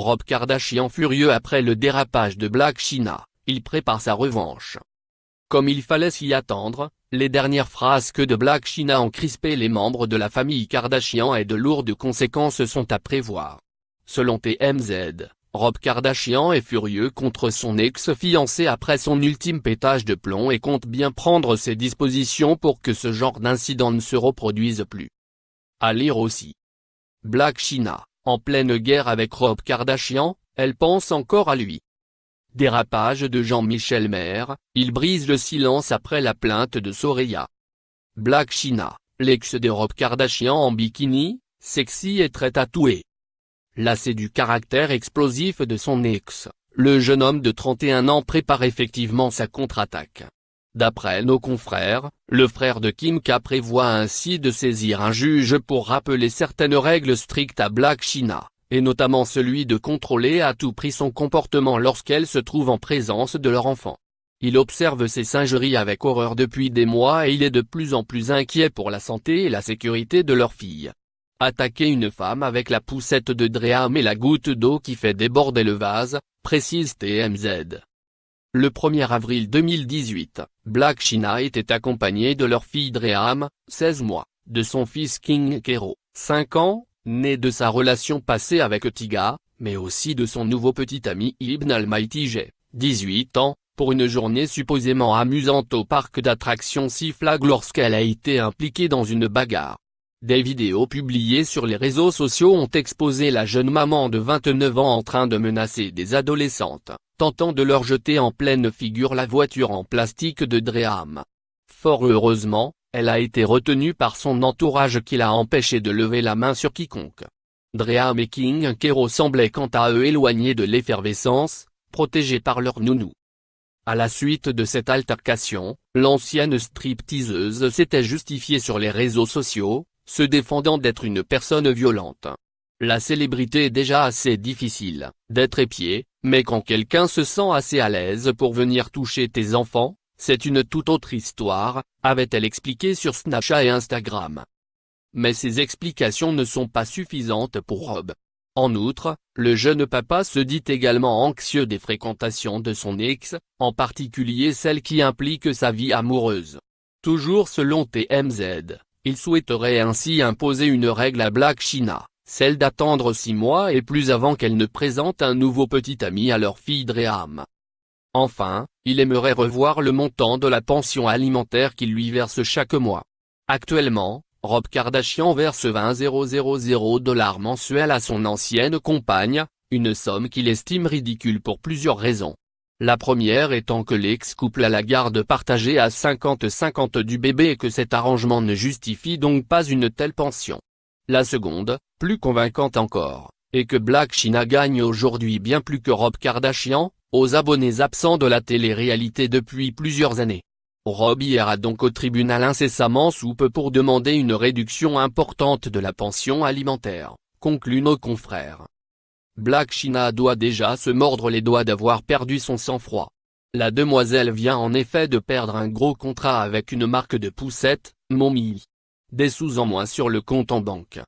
Rob Kardashian furieux après le dérapage de Blac Chyna, il prépare sa revanche. Comme il fallait s'y attendre, les dernières frasques de Blac Chyna ont crispé les membres de la famille Kardashian et de lourdes conséquences sont à prévoir. Selon TMZ, Rob Kardashian est furieux contre son ex-fiancé après son ultime pétage de plomb et compte bien prendre ses dispositions pour que ce genre d'incident ne se reproduise plus. À lire aussi. Blac Chyna, en pleine guerre avec Rob Kardashian, elle pense encore à lui. Dérapage de Jean-Michel Maire, il brise le silence après la plainte de Soraya. Blac Chyna, l'ex de Rob Kardashian en bikini, sexy et très tatoué. Lassé du caractère explosif de son ex, le jeune homme de 31 ans prépare effectivement sa contre-attaque. D'après nos confrères, le frère de Kim K prévoit ainsi de saisir un juge pour rappeler certaines règles strictes à Blac Chyna, et notamment celui de contrôler à tout prix son comportement lorsqu'elle se trouve en présence de leur enfant. Il observe ces singeries avec horreur depuis des mois et il est de plus en plus inquiet pour la santé et la sécurité de leur fille. Attaquer une femme avec la poussette de Dreham et la goutte d'eau qui fait déborder le vase, précise TMZ. Le 1er avril 2018, Blac Chyna était accompagnée de leur fille Dreham, 16 mois, de son fils King Kero, 5 ans, né de sa relation passée avec Tyga, mais aussi de son nouveau petit ami Ibn Al-Maytijeh, 18 ans, pour une journée supposément amusante au parc d'attractions Six Flags lorsqu'elle a été impliquée dans une bagarre. Des vidéos publiées sur les réseaux sociaux ont exposé la jeune maman de 29 ans en train de menacer des adolescentes, tentant de leur jeter en pleine figure la voiture en plastique de Dreham. Fort heureusement, elle a été retenue par son entourage qui l'a empêché de lever la main sur quiconque. Dreham et King Kero semblaient quant à eux éloignés de l'effervescence, protégés par leur nounou. À la suite de cette altercation, l'ancienne stripteaseuse s'était justifiée sur les réseaux sociaux, se défendant d'être une personne violente. La célébrité est déjà assez difficile, d'être épiée, mais quand quelqu'un se sent assez à l'aise pour venir toucher tes enfants, c'est une toute autre histoire, avait-elle expliqué sur Snapchat et Instagram. Mais ces explications ne sont pas suffisantes pour Rob. En outre, le jeune papa se dit également anxieux des fréquentations de son ex, en particulier celles qui impliquent sa vie amoureuse. Toujours selon TMZ, il souhaiterait ainsi imposer une règle à Blac Chyna, celle d'attendre 6 mois et plus avant qu'elle ne présente un nouveau petit ami à leur fille Dreham. Enfin, il aimerait revoir le montant de la pension alimentaire qu'il lui verse chaque mois. Actuellement, Rob Kardashian verse 20 000 $ mensuels à son ancienne compagne, une somme qu'il estime ridicule pour plusieurs raisons. La première étant que l'ex-couple a la garde partagée à 50-50 du bébé et que cet arrangement ne justifie donc pas une telle pension. La seconde, plus convaincante encore, est que Blac Chyna gagne aujourd'hui bien plus que Rob Kardashian, aux abonnés absents de la télé-réalité depuis plusieurs années. Rob ira donc au tribunal incessamment sous peu pour demander une réduction importante de la pension alimentaire, concluent nos confrères. Blac Chyna doit déjà se mordre les doigts d'avoir perdu son sang-froid. La demoiselle vient en effet de perdre un gros contrat avec une marque de poussettes, Mommy. Des sous en moins sur le compte en banque.